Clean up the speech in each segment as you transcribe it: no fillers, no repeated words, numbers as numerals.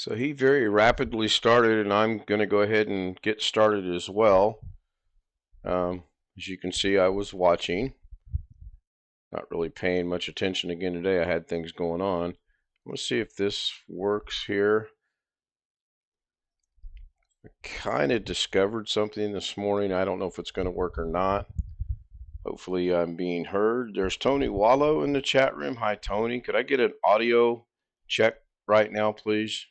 So he very rapidly started, and I'm going to go ahead and get started as well. As you can see, I was watching, not really paying much attention again today. I had things going on. Let's see if this works here. I kind of discovered something this morning. I don't know if it's going to work or not. Hopefully I'm being heard. There's Tony Wallow in the chat room. Hi, Tony. Could I get an audio check right now, please?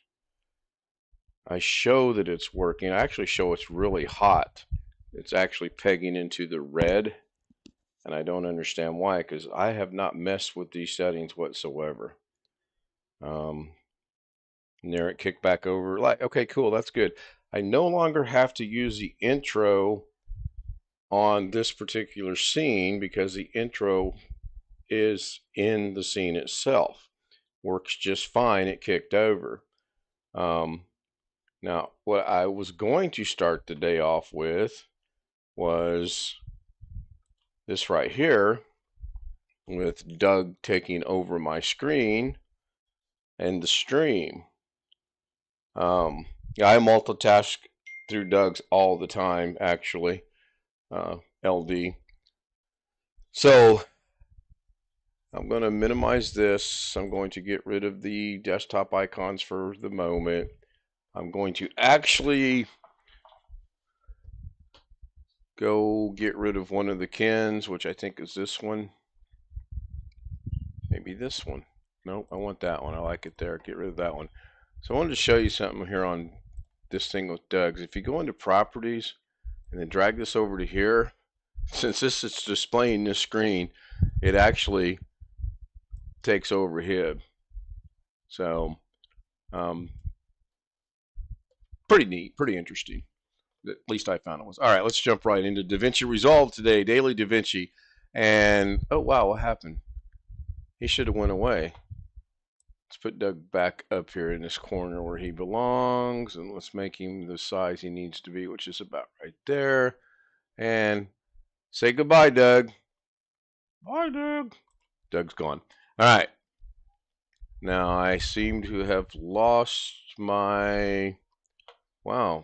I show that it's working. I actually show it's really hot. It's actually pegging into the red, and I don't understand why, because I have not messed with these settings whatsoever. And there it kicked back over. Like, okay, cool, that's good. I no longer have to use the intro on this particular scene because the intro is in the scene itself. Works just fine. It kicked over. Now, what I was going to start the day off with was this right here, with Doug taking over my screen and the stream. I multitask through Doug's all the time, actually, LD. So I'm going to minimize this. I'm going to get rid of the desktop icons for the moment. I'm going to actually go get rid of one of the Kens, which I think is this one. Maybe this one. Nope, I want that one. I like it there. Get rid of that one. So I wanted to show you something here on this thing with Doug's. If you go into properties and then drag this over to here, since this is displaying this screen, it actually takes over here. So pretty neat, pretty interesting. At least I found it was. All right, let's jump right into Davinci Resolve today, Daily Davinci. And oh wow, what happened? He should have went away. Let's put Doug back up here in this corner where he belongs, and let's make him the size he needs to be, which is about right there. And say goodbye, Doug. Bye, Doug. Doug's gone. All right. Now I seem to have lost my... Wow.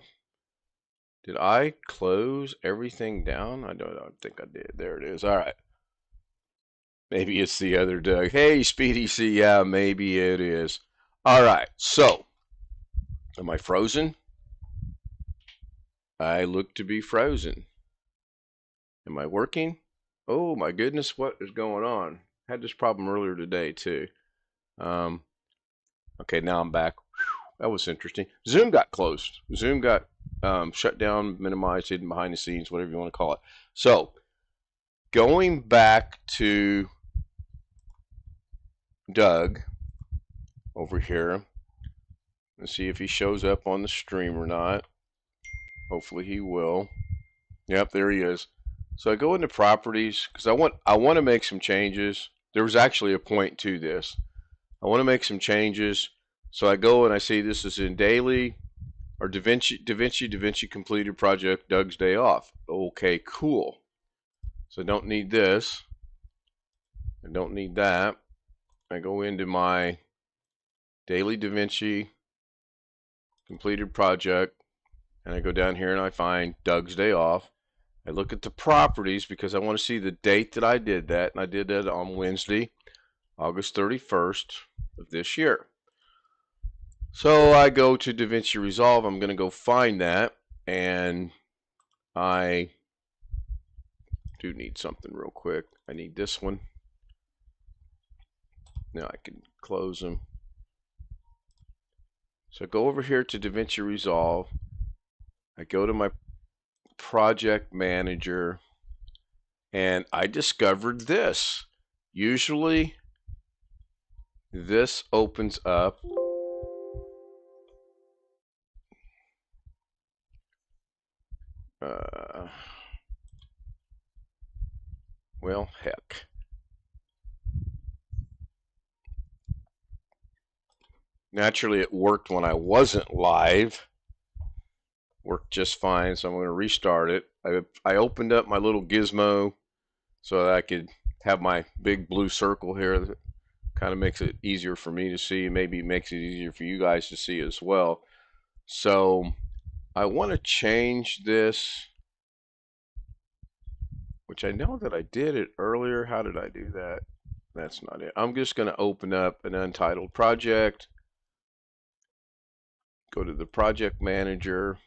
Did I close everything down? I don't think I did. There it is. All right. Maybe it's the other Doug. Hey, Speedy C. Yeah, maybe it is. All right. So, am I frozen? I look to be frozen. Am I working? Oh my goodness, what is going on? I had this problem earlier today too. Okay, now I'm back. Whew, that was interesting. Zoom got closed. Zoom got shut down, minimized, hidden behind the scenes, whatever you want to call it. So, going back to Doug over here, let's see if he shows up on the stream or not. Hopefully he will. Yep, there he is. So I go into properties because I want to make some changes. There was actually a point to this. I want to make some changes. So I go and I see this is in daily or Davinci completed project, Doug's day off. Okay, cool. So I don't need this. I don't need that. I go into my daily Davinci completed project, and I go down here and I find Doug's day off. I look at the properties because I want to see the date that I did that, and I did that on Wednesday, August 31st of this year. So I go to Davinci Resolve. I'm going to go find that, and I do need something real quick. I need this one. Now I can close them. So I go over here to Davinci Resolve. I go to my project manager, and I discovered this. Usually this opens up well, heck. Naturally, it worked when I wasn't live. Worked just fine, so I'm going to restart it. I opened up my little gizmo so that I could have my big blue circle here that Kind of makes it easier for me to see. Maybe makes it easier for you guys to see as well. So I want to change this, which I know that I did it earlier. How did I do that? That's not it. I'm just going to open up an untitled project, go to the project manager,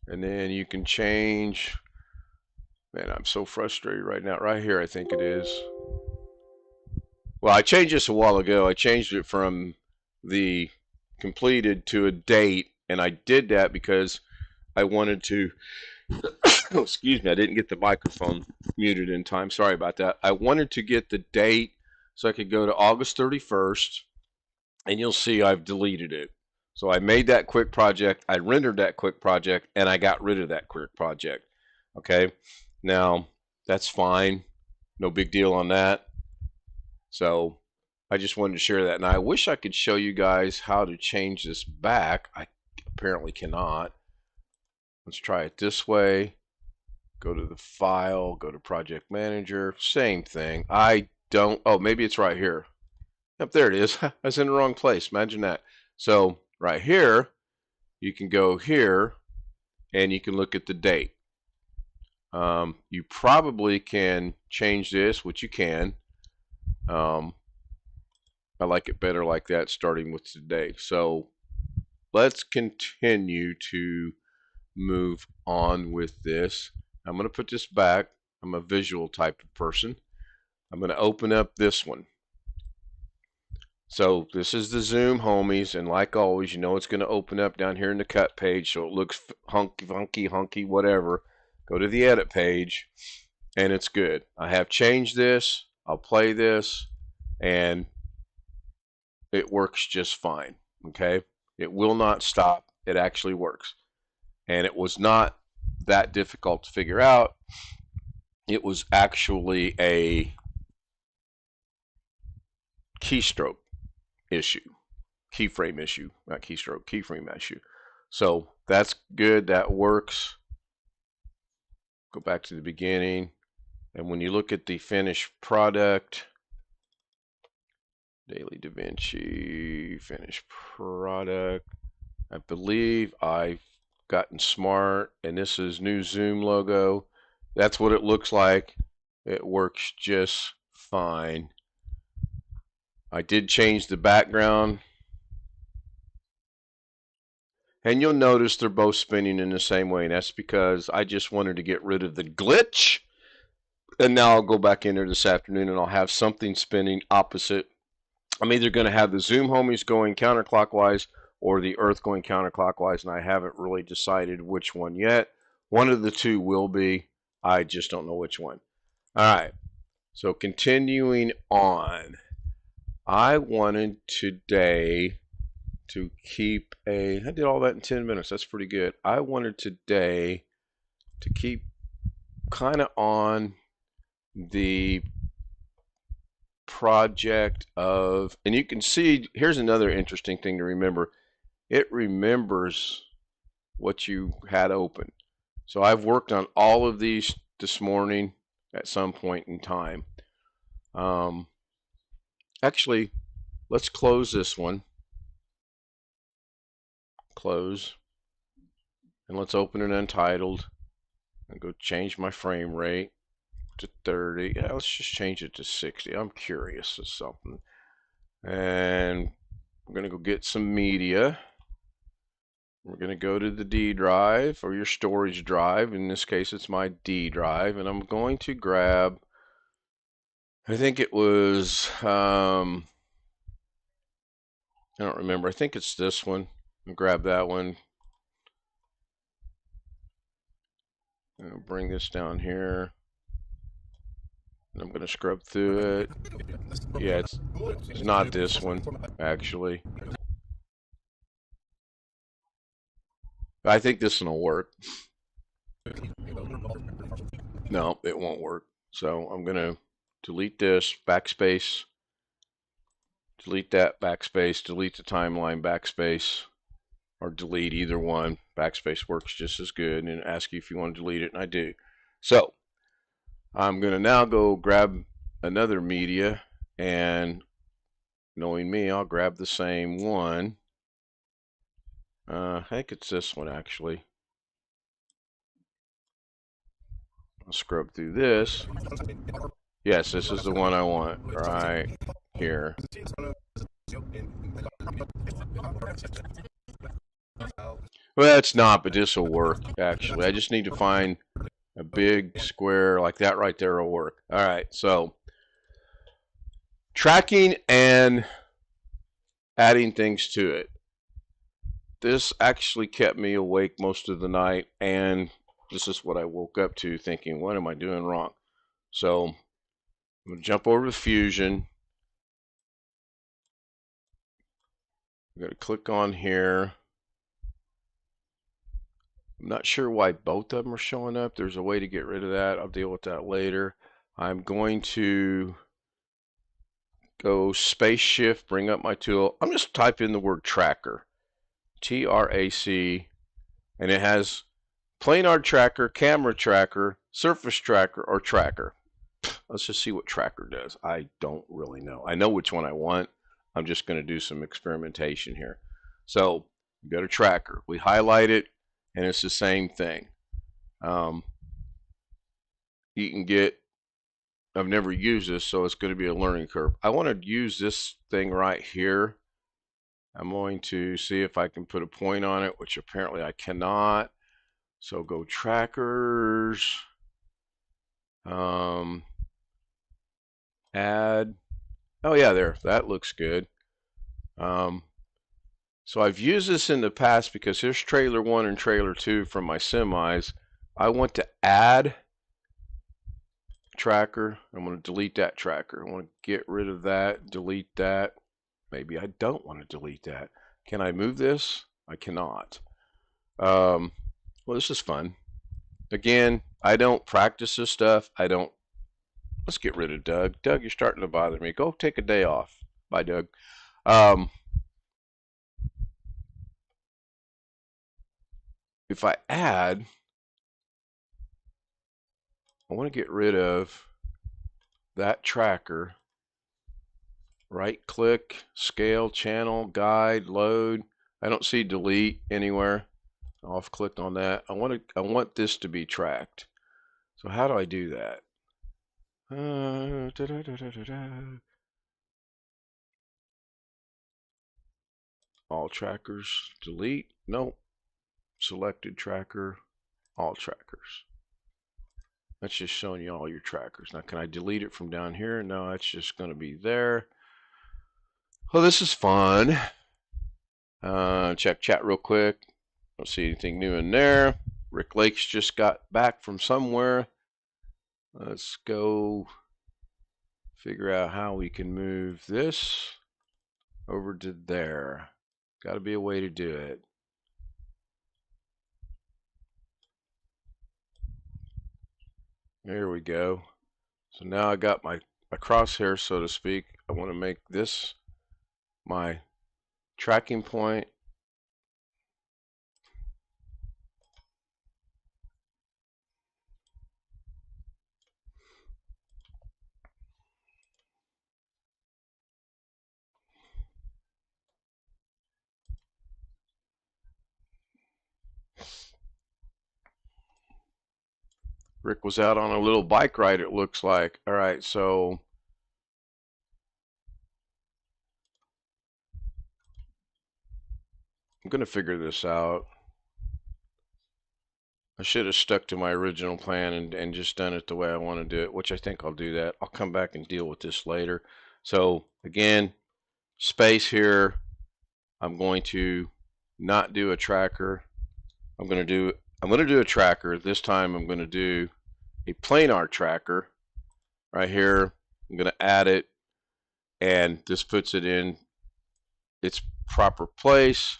and then you can change. Man, I'm so frustrated right now. Right here, I think it is. Well, I changed this a while ago. I changed it from the completed to a date, and I did that because I wanted to oh, excuse me, I didn't get the microphone muted in time. Sorry about that. I wanted to get the date so I could go to August 31st, and you'll see I've deleted it. So I made that quick project, I rendered that quick project, and I got rid of that quick project. Okay, now that's fine. No big deal on that. So I just wanted to share that. And I wish I could show you guys how to change this back. I apparently cannot. Let's try it this way. Go to the file, go to project manager, same thing. I don't, oh, maybe it's right here. Yep, there it is. I was in the wrong place. Imagine that. So right here, you can go here and you can look at the date. You probably can change this, which you can. I like it better like that, starting with today. So let's continue to move on with this. I'm going to put this back. I'm a visual type of person. I'm going to open up this one. So this is the Zoom homies, and like always, you know it's going to open up down here in the cut page, so it looks hunky, whatever. Go to the edit page, and it's good. I have changed this. I'll play this, and it works just fine. Okay, it will not stop. It actually works, and it was not that difficult to figure out. It was actually a keystroke issue, keyframe issue, not keystroke, keyframe issue. So that's good, that works. Go back to the beginning, and when you look at the finished product, Daily Davinci finished product, I believe I've gotten smart, and this is new Zoom logo. That's what it looks like. It works just fine. I did change the background, and you'll notice they're both spinning in the same way, and that's because I just wanted to get rid of the glitch. And now I'll go back in there this afternoon and I'll have something spinning opposite. I'm either going to have the Zoom homies going counterclockwise or the Earth going counterclockwise, and I haven't really decided which one yet. One of the two will be. I just don't know which one. All right, so continuing on. I wanted today to keep I did all that in 10 minutes. That's pretty good. I wanted today to keep kind of on the project of, and you can see, here's another interesting thing to remember. It remembers what you had open. So I've worked on all of these this morning at some point in time. Actually, let's close this one. Close. And let's open an untitled. And go change my frame rate to 30. Yeah, let's just change it to 60. I'm curious of something. And we're going to go get some media. We're going to go to the D drive or your storage drive. In this case, it's my D drive. And I'm going to grab, I think it was, I don't remember. I think it's this one. I'll grab that one. I'll bring this down here. And I'm going to scrub through it. Yeah, it's not this one, actually. I think this one will work. No, it won't work. So I'm going to delete this, backspace, delete that, backspace, delete the timeline, backspace, or delete either one. Backspace works just as good, and ask you if you want to delete it, and I do. So I'm going to now go grab another media, And knowing me, I'll grab the same one. I think it's this one actually. I'll scrub through this. Yes, this is the one I want right here. Well, it's not, but this will work actually. I just need to find a big square like that right there will work. All right, so tracking and adding things to it. This actually kept me awake most of the night, and this is what I woke up to thinking, what am I doing wrong? So I'm going to jump over to Fusion. I'm going to click on here. I'm not sure why both of them are showing up. There's a way to get rid of that. I'll deal with that later. I'm going to go space shift, bring up my tool. I'm just type in the word tracker. T-R-A-C, and it has planar tracker, camera tracker, surface tracker, or tracker. Let's just see what tracker does. I don't really know. I know which one I want. I'm just going to do some experimentation here. So we go to tracker. We highlight it, and it's the same thing. You can get, I've never used this, so it's going to be a learning curve. I want to use this thing right here. I'm going to see if I can put a point on it, which apparently I cannot. So go trackers, add. Oh yeah, there. That looks good. So I've used this in the past because here's trailer 1 and trailer 2 from my semis. I want to add tracker. I'm going to delete that tracker. I want to get rid of that, delete that. Maybe I don't want to delete that. Can I move this? I cannot. Well, this is fun. Again, I don't practice this stuff. Let's get rid of Doug. Doug, you're starting to bother me. Go take a day off. Bye, Doug. If I add, I want to get rid of that tracker. Right click, scale, channel, guide, load. I don't see delete anywhere. Off click on that. I want this to be tracked. So how do I do that? All trackers, delete. Nope. Selected tracker, all trackers. That's just showing you all your trackers. Now, can I delete it from down here? No, it's just going to be there. Well, this is fun. Check chat real quick. Don't see anything new in there. Rick Lakes just got back from somewhere. Let's go figure out how we can move this over to there. Got to be a way to do it. There we go. So now I got my crosshair, so to speak. I want to make this my tracking point. Rick was out on a little bike ride, it looks like. All right, so I'm going to figure this out. I should have stuck to my original plan and just done it the way I want to do it, which I think I'll do that. I'll come back and deal with this later. So again, space here. I'm going to not do a tracker. I'm going to do a tracker. This time I'm going to do a planar tracker right here. I'm going to add it, and this puts it in its proper place.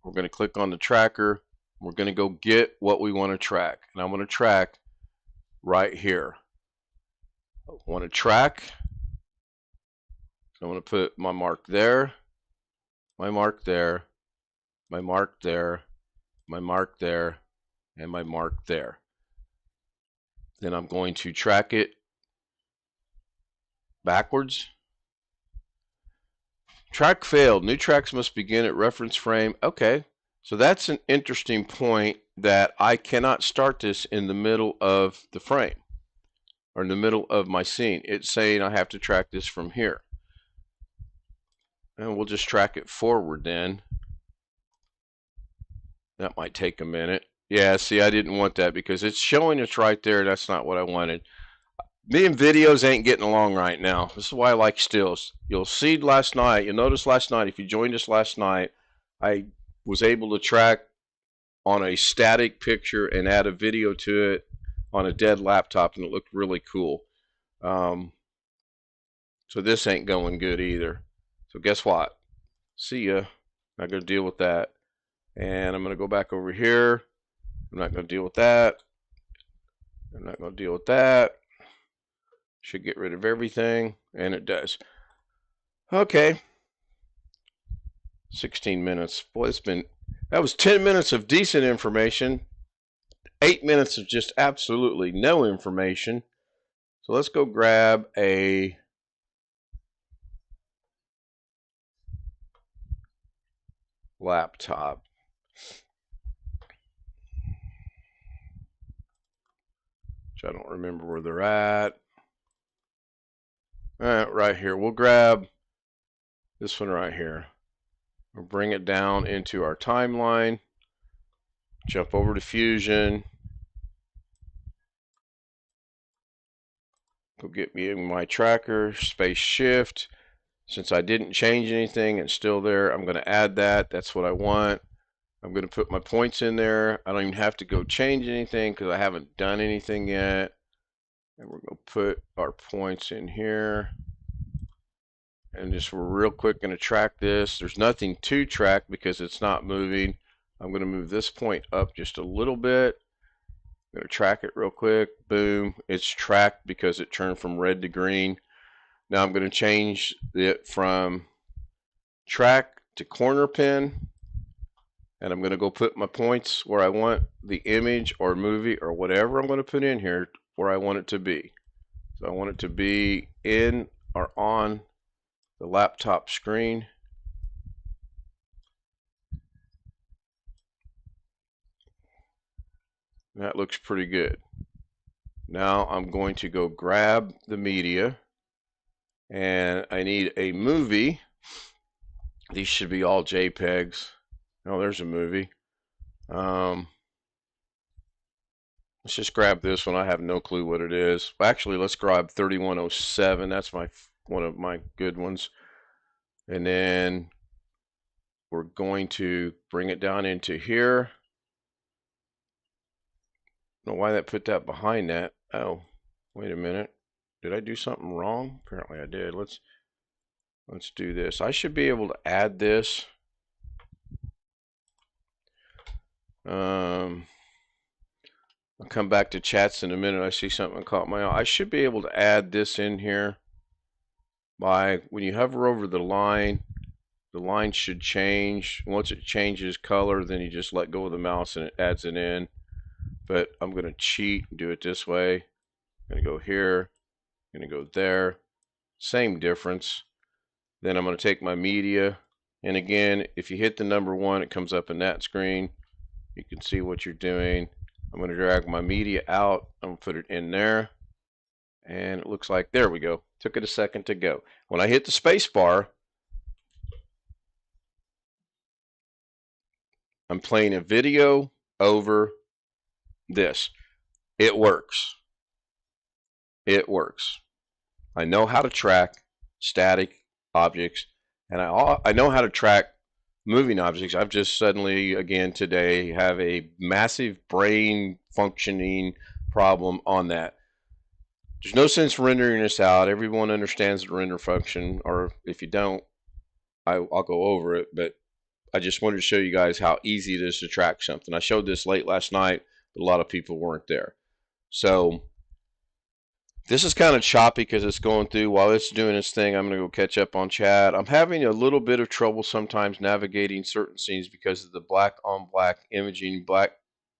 We're going to click on the tracker. We're going to go get what we want to track, and I'm going to track right here. I want to track. So I'm going to put my mark there, my mark there, my mark there, my mark there, and my mark there. Then I'm going to track it backwards. Track failed. New tracks must begin at reference frame. Okay, so that's an interesting point, that I cannot start this in the middle of the frame or in the middle of my scene. It's saying I have to track this from here. And we'll just track it forward then. That might take a minute. Yeah, see, I didn't want that because it's showing it's right there. That's not what I wanted. Me and videos ain't getting along right now. This is why I like stills. You'll see last night, you'll notice last night, if you joined us last night, I was able to track on a static picture and add a video to it on a dead laptop, and it looked really cool. So this ain't going good either. So guess what? See ya. Not going to deal with that. And I'm going to go back over here. I'm not going to deal with that. I'm not going to deal with that. Should get rid of everything, and it does. Okay. 16 minutes. Boy, that was 10 minutes of decent information. 8 minutes of just absolutely no information. So let's go grab a laptop. Which I don't remember where they're at. Right here. We'll grab this one right here. We'll bring it down into our timeline. Jump over to Fusion. Go get me in my tracker, space shift. Since I didn't change anything, it's still there. I'm going to add that. That's what I want. I'm going to put my points in there. I don't even have to go change anything because I haven't done anything yet. And we're going to put our points in here. And just we're real quick going to track this. There's nothing to track because it's not moving. I'm going to move this point up just a little bit. I'm going to track it real quick. Boom. It's tracked because it turned from red to green. Now I'm going to change it from track to corner pin. And I'm going to go put my points where I want the image or movie or whatever I'm going to put in here where I want it to be. So I want it to be in or on the laptop screen. That looks pretty good. Now I'm going to go grab the media, and I need a movie. These should be all JPEGs. Oh, there's a movie. Let's just grab this one. I have no clue what it is. Actually, let's grab 3107. That's one of my good ones. And then we're going to bring it down into here. I don't know why that put that behind that. Oh, wait a minute. Did I do something wrong? Apparently I did. Let's do this. I should be able to add this. I'll come back to chats in a minute. I see something caught my eye. I should be able to add this in here by when you hover over the line should change. Once it changes color, then you just let go of the mouse and it adds it in. But I'm going to cheat and do it this way. I'm going to go here, I'm going to go there. Same difference. Then I'm going to take my media, and again, if you hit the number 1, it comes up in that screen. You can see what you're doing. I'm going to drag my media out. I'm going to put it in there, and it looks like, there we go. Took it a second to go. When I hit the space bar, I'm playing a video over this. It works. It works. I know how to track static objects, and I know how to track moving objects. I've just suddenly, again today, have a massive brain functioning problem on that. There's no sense rendering this out. Everyone understands the render function, or if you don't, I'll go over it, but I just wanted to show you guys how easy it is to track something. I showed this late last night, but a lot of people weren't there. So this is kind of choppy because it's going through. While it's doing its thing, I'm going to go catch up on chat. I'm having a little bit of trouble sometimes navigating certain scenes because of the black on black imaging, black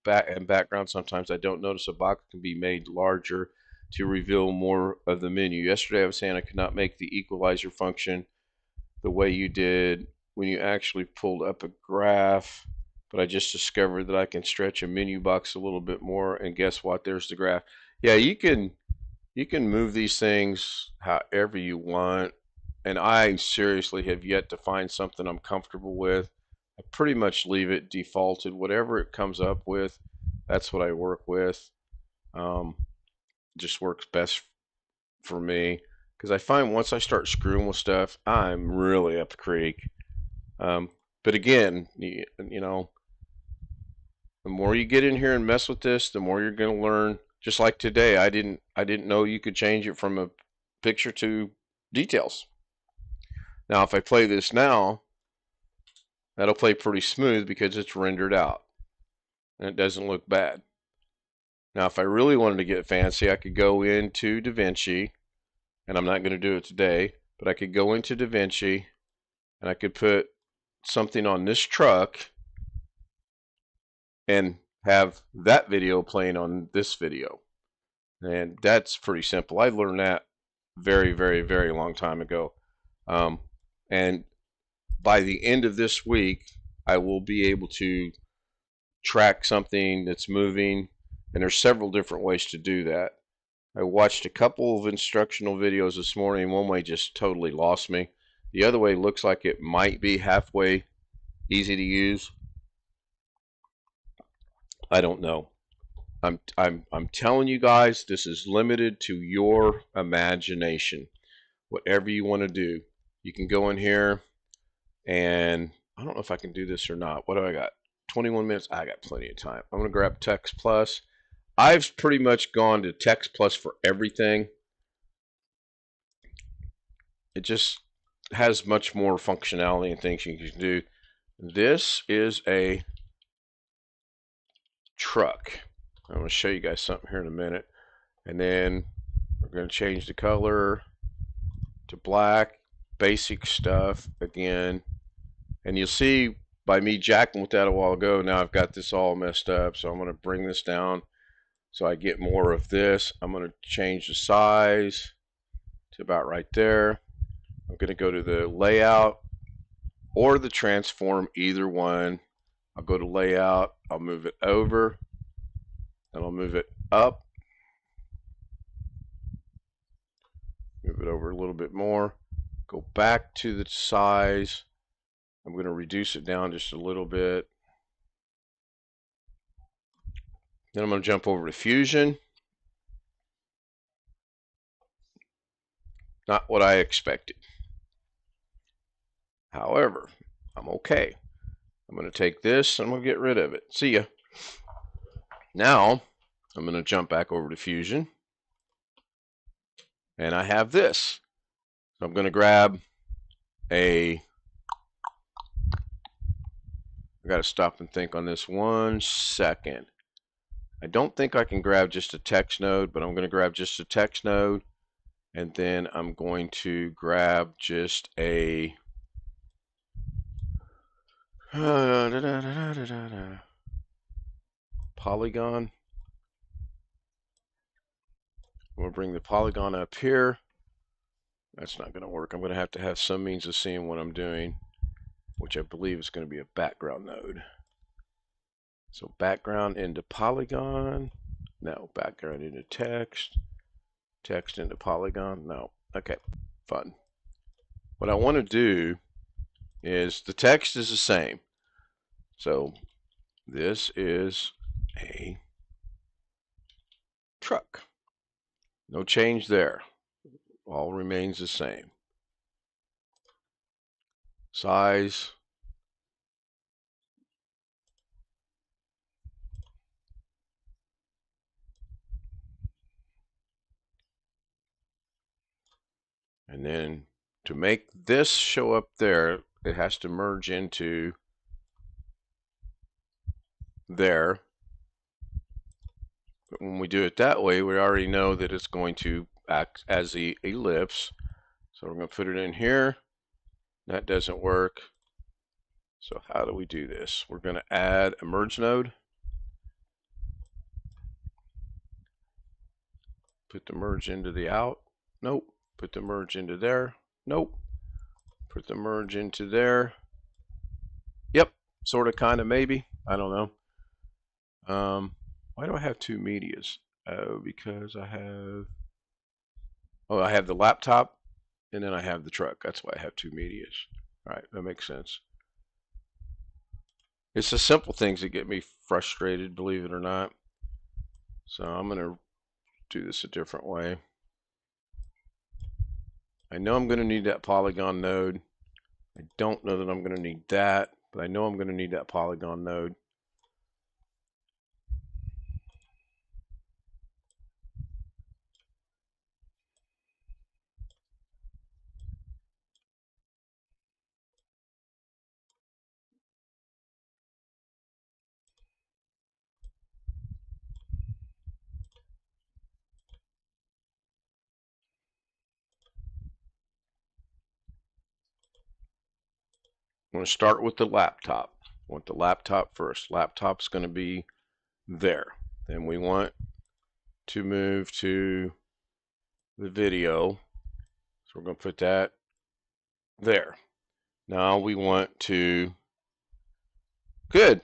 and background. Sometimes I don't notice a box can be made larger to reveal more of the menu. Yesterday I was saying I could not make the equalizer function the way you did when you actually pulled up a graph, but I just discovered that I can stretch a menu box a little bit more, and guess what? There's the graph. Yeah, you can move these things however you want, and I seriously have yet to find something I'm comfortable with. I pretty much leave it defaulted. Whatever it comes up with, that's what I work with. Um, just works best for me because I find once I start screwing with stuff, I'm really up the creek. Um, but again, you know, the more you get in here and mess with this, the more you're going to learn. Just like today, I didn't know you could change it from a picture to details. Now, if I play this now, that'll play pretty smooth because it's rendered out and it doesn't look bad. Now, if I really wanted to get fancy, I could go into Davinci, and I'm not going to do it today, but I could go into Davinci and I could put something on this truck and have that video playing on this video. And that's pretty simple. I learned that very, very, very long time ago. And by the end of this week, I will be able to track something that's moving, and there's several different ways to do that. I watched a couple of instructional videos this morning. One way just totally lost me. The other way looks like it might be halfway easy to use. I don't know. I'm telling you guys, this is limited to your imagination. Whatever you want to do, you can go in here, and I don't know if I can do this or not. What do I got? 21 minutes. I got plenty of time. I'm going to grab Text Plus. I've pretty much gone to Text Plus for everything. It just has much more functionality and things you can do. This is a truck. I'm going to show you guys something here in a minute. And then we're going to change the color to black. Basic stuff again. And you'll see by me jacking with that a while ago, now I've got this all messed up. So I'm going to bring this down so I get more of this. I'm going to change the size to about right there. I'm going to go to the layout or the transform, either one. I'll go to layout, I'll move it over, and I'll move it up. Move it over a little bit more. Go back to the size. I'm going to reduce it down just a little bit. Then I'm going to jump over to Fusion. Not what I expected. However, I'm okay. I'm going to take this and I'm going to get rid of it. See ya. Now, I'm going to jump back over to Fusion. And I have this. So I'm going to grab I got to stop and think on this 1 second. I don't think I can grab just a text node, but I'm going to grab just a text node. And then I'm going to grab just a polygon. I'm going to bring the polygon up here. That's not going to work. I'm going to have some means of seeing what I'm doing, which I believe is going to be a background node. So background into polygon. No, background into text. Text into polygon. No. Okay, fun. What I want to do is the text is the same. So this is a truck. No change there. All remains the same. Size. And then to make this show up there, it has to merge into there. But when we do it that way, we already know that it's going to act as the ellipse. So we're going to put it in here. That doesn't work. So how do we do this? We're going to add a merge node. Put the merge into the out. Nope. Put the merge into there. Nope. Put the merge into there. Yep, sort of, kind of, maybe. I don't know. Why do I have two medias? Oh, because I have the laptop and then I have the truck. That's why I have two medias. All right, that makes sense. It's the simple things that get me frustrated, believe it or not. So I'm going to do this a different way. I know I'm going to need that polygon node. I don't know that I'm going to need that, but I know I'm going to need that polygon node. I'm going to start with the laptop. I want the laptop first. Laptop's going to be there. Then we want to move to the video. So we're going to put that there. Now we want to, good.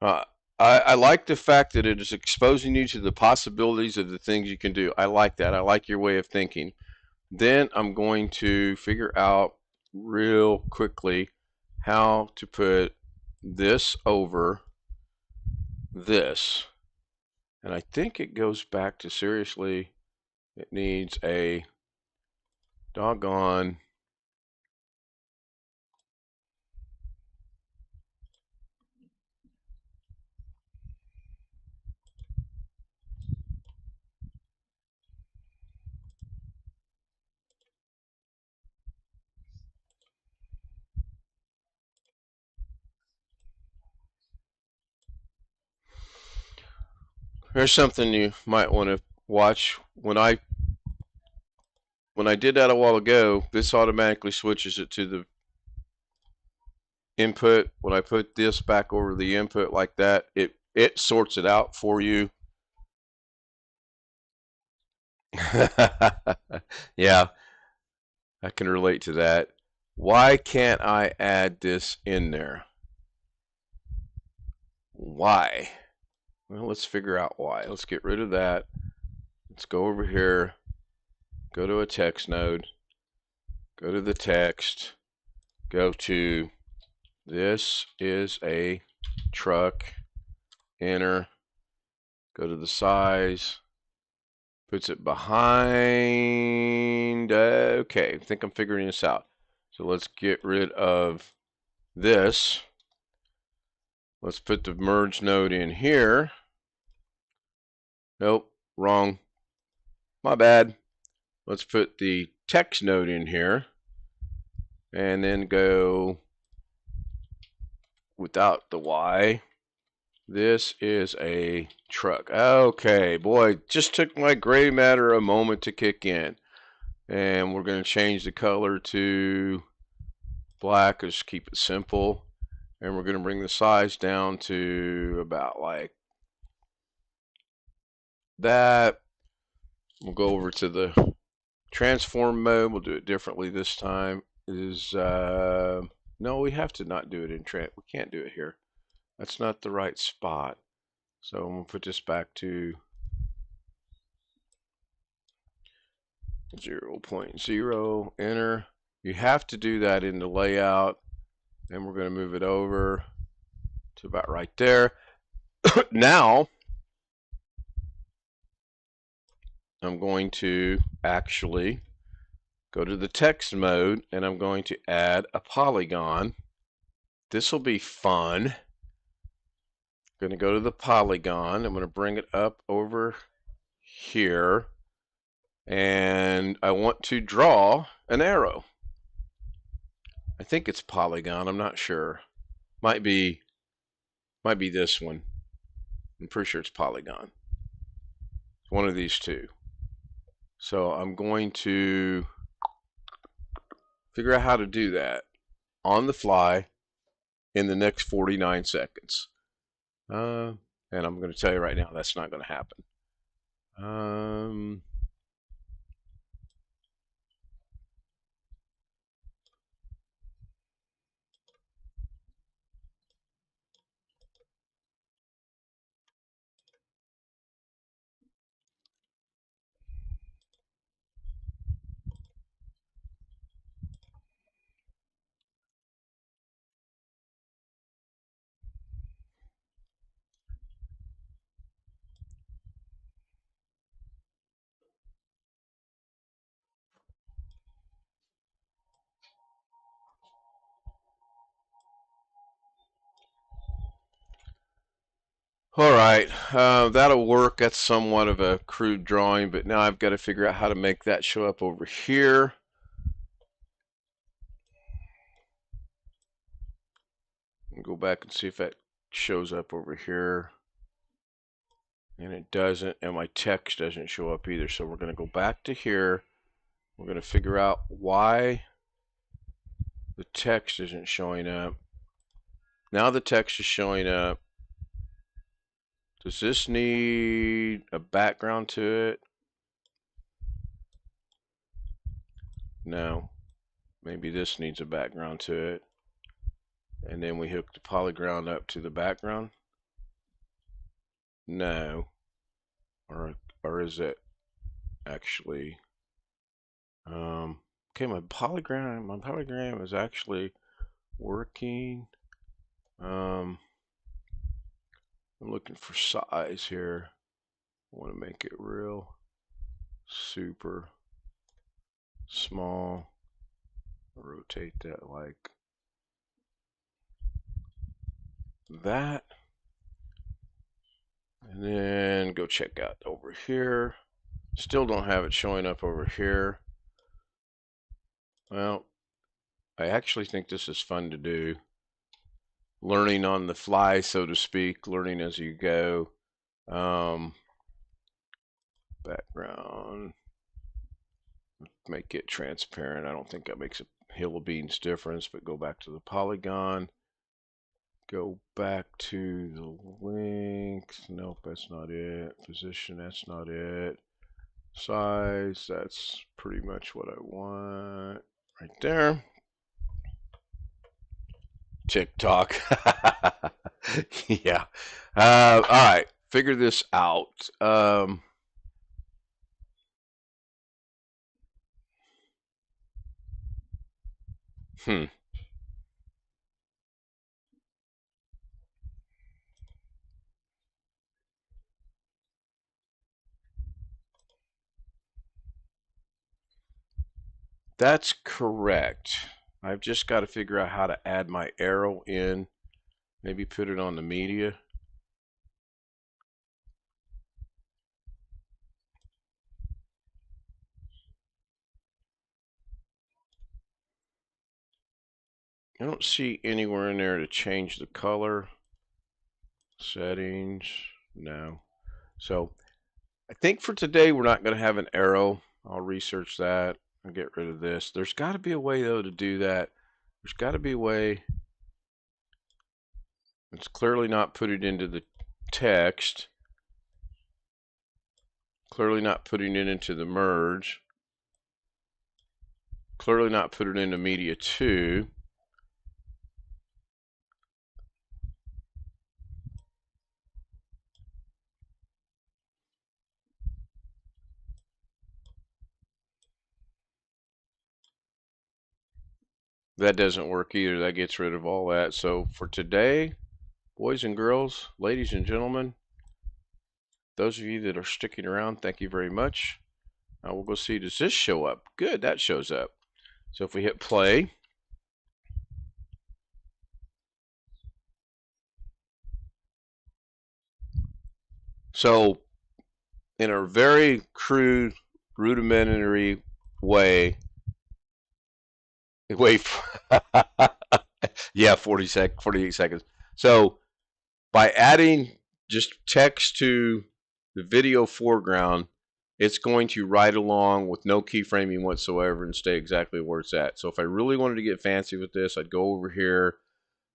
Uh, I like the fact that it is exposing you to the possibilities of the things you can do. I like that. I like your way of thinking. Then I'm going to figure out real quickly how to put this over this. And I think it goes back to, seriously, it needs a doggone here's something you might want to watch. When I did that a while ago, this automatically switches it to the input. When I put this back over the input like that, it sorts it out for you. Yeah, I can relate to that. Why can't I add this in there? Why? Well, let's figure out why. Let's get rid of that. Let's go over here, go to a text node, go to the text, go to this is a truck, enter, go to the size, puts it behind. Okay, I think I'm figuring this out. So let's get rid of this. Let's put the merge node in here. Nope, wrong. My bad. Let's put the text node in here and then go without the Y. This is a truck. Okay, boy, just took my gray matter a moment to kick in. And we're going to change the color to black. Just keep it simple. And we're going to bring the size down to about like that. We'll go over to the transform mode. We'll do it differently this time. No, we have to not do it in we can't do it here. That's not the right spot. So I'm going to put this back to 0.0, enter. You have to do that in the layout. Then we're going to move it over to about right there. Now I'm going to actually go to the text mode and I'm going to add a polygon. This will be fun. I'm going to go to the polygon. I'm going to bring it up over here and I want to draw an arrow. I think it's polygon. I'm not sure. Might be this one. I'm pretty sure it's polygon. It's one of these two. So I'm going to figure out how to do that on the fly in the next 49 seconds. And I'm going to tell you right now that's not going to happen. All right, that'll work. That's somewhat of a crude drawing, but now I've got to figure out how to make that show up over here. And go back and see if that shows up over here. And it doesn't, and my text doesn't show up either. So we're going to go back to here. We're going to figure out why the text isn't showing up. Now the text is showing up. Does this need a background to it? No. Maybe this needs a background to it. And then we hook the polygon up to the background. No. Or is it actually? Okay, my polygram is actually working. I'm looking for size here. I want to make it real super small. Rotate that like that. And then go check out over here. Still don't have it showing up over here. Well, I actually think this is fun to do. Learning on the fly, so to speak, learning as you go. Background, make it transparent. I don't think that makes a hill of beans difference, but go back to the polygon. Go back to the length. Nope, that's not it. Position, that's not it. Size, that's pretty much what I want. Right there. TikTok. Yeah. All right. Figure this out. Hmm. That's correct. I've just got to figure out how to add my arrow in. Maybe put it on the media. I don't see anywhere in there to change the color. Settings. No. So I think for today we're not going to have an arrow. I'll research that and get rid of this. There's got to be a way though to do that. There's got to be a way. It's clearly not put it into the text. Clearly not putting it into the merge. Clearly not put it into media 2. That doesn't work either. That gets rid of all that. So for today, boys and girls, ladies and gentlemen, those of you that are sticking around, thank you very much. We'll go see, does this show up? Good, that shows up. So if we hit play, so in a very crude, rudimentary way, wait, yeah, 48 seconds. So by adding just text to the video foreground, it's going to ride along with no keyframing whatsoever and stay exactly where it's at. So if I really wanted to get fancy with this, I'd go over here,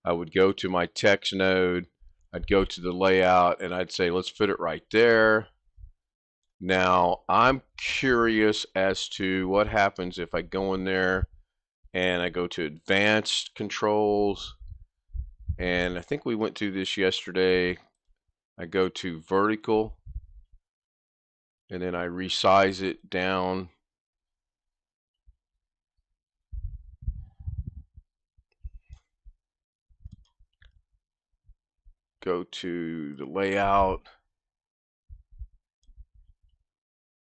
I would go to my text node, I'd go to the layout, and I'd say, let's put it right there. Now, I'm curious as to what happens if I go in there and I go to advanced controls, and I think we went through this yesterday. I go to vertical, and then I resize it down. Go to the layout,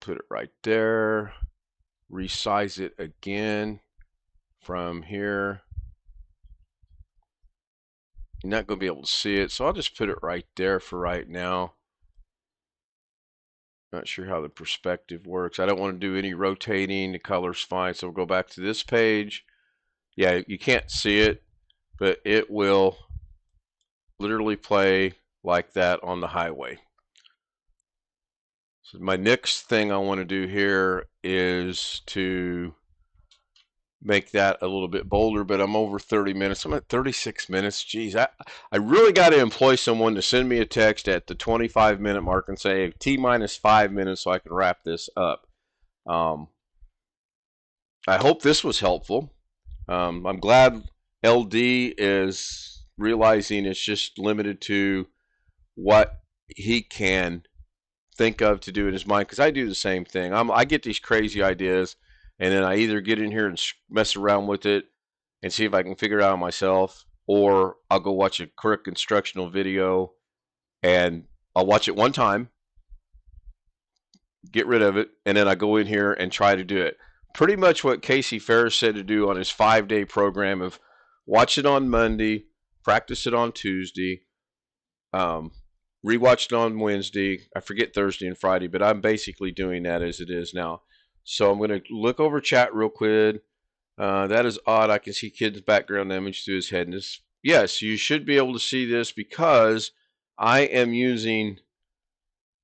put it right there, resize it again from here. You're not going to be able to see it, so I'll just put it right there for right now. Not sure how the perspective works. I don't want to do any rotating. The color's fine, so we'll go back to this page. Yeah, you can't see it, but it will literally play like that on the highway. So my next thing I want to do here is to make that a little bit bolder, but I'm over 30 minutes. I'm at 36 minutes. Geez, I really got to employ someone to send me a text at the 25-minute mark and say T-minus 5 minutes so I can wrap this up. I hope this was helpful. I'm glad LD is realizing it's just limited to what he can think of to do in his mind, because I do the same thing. I get these crazy ideas, and then I either get in here and mess around with it and see if I can figure it out myself, or I'll go watch a quick instructional video and I'll watch it one time, get rid of it, and then I go in here and try to do it. Pretty much what Casey Ferris said to do on his 5-day program of watch it on Monday, practice it on Tuesday, rewatch it on Wednesday. I forget Thursday and Friday, but I'm basically doing that as it is now. So I'm going to look over chat real quick. That is odd. I can see kid's background image through his head. And this, yes, you should be able to see this because I am using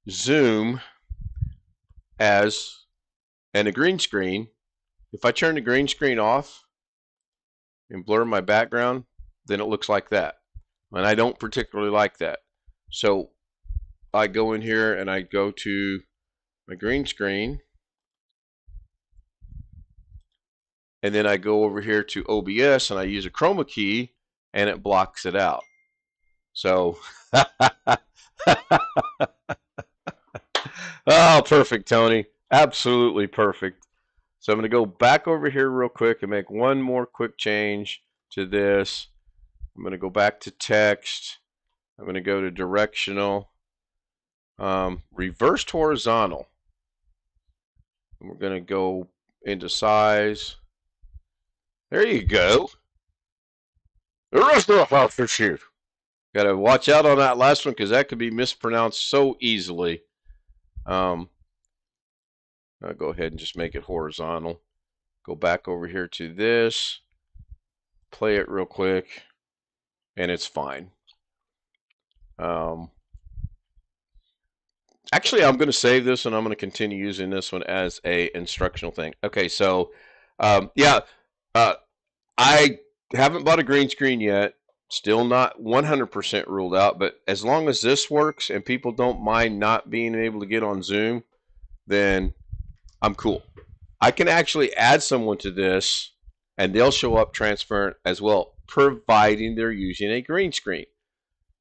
Zoom as and a green screen. If I turn the green screen off and blur my background, then it looks like that. And I don't particularly like that. So I go in here and I go to my green screen, and then I go over here to OBS and I use a chroma key and it blocks it out. So, oh, perfect, Tony. Absolutely perfect. So I'm going to go back over here real quick and make one more quick change to this. I'm going to go back to text. I'm going to go to directional, reversed horizontal. And we're going to go into size. There you go. The rest of the house for shoot. Got to watch out on that last one because that could be mispronounced so easily. I'll go ahead and just make it horizontal. Go back over here to this. Play it real quick. And it's fine. Actually, I'm going to save this and I'm going to continue using this one as a instructional thing. Okay, so yeah, I haven't bought a green screen yet. Still not 100% ruled out, but as long as this works and people don't mind not being able to get on Zoom, then I'm cool. I can actually add someone to this and they'll show up transparent as well, providing they're using a green screen.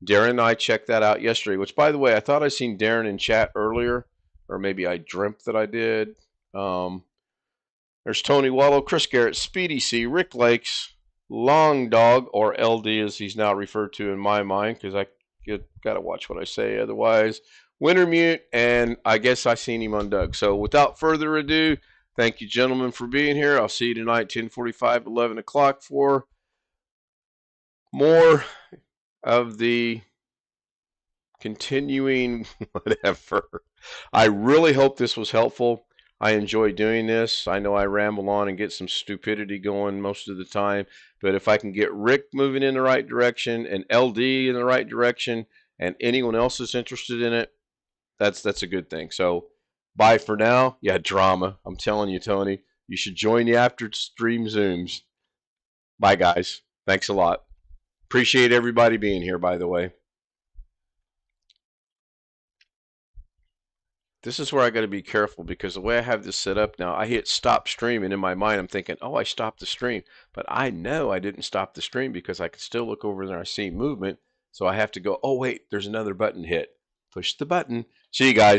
Darren and I checked that out yesterday, which, by the way, I thought I seen Darren in chat earlier, or maybe I dreamt that I did. There's Tony Wallow, Chris Garrett, Speedy C, Rick Lakes, Long Dog, or LD as he's now referred to in my mind, because I got to watch what I say otherwise. Wintermute, and I guess I seen him on Doug. So without further ado, thank you, gentlemen, for being here. I'll see you tonight, 10:45, 11 o'clock for more of the continuing whatever. I really hope this was helpful. I enjoy doing this. I know I ramble on and get some stupidity going most of the time, but if I can get Rick moving in the right direction and LD in the right direction and anyone else is interested in it, that's a good thing. So bye for now. Yeah, drama. I'm telling you, Tony, you should join the after stream Zooms. Bye, guys. Thanks a lot. Appreciate everybody being here, by the way. This is where I got to be careful because the way I have this set up now, I hit stop stream, and in my mind I'm thinking, oh, I stopped the stream. But I know I didn't stop the stream because I can still look over there and I see movement. So I have to go, oh, wait, there's another button hit. Push the button. See you guys.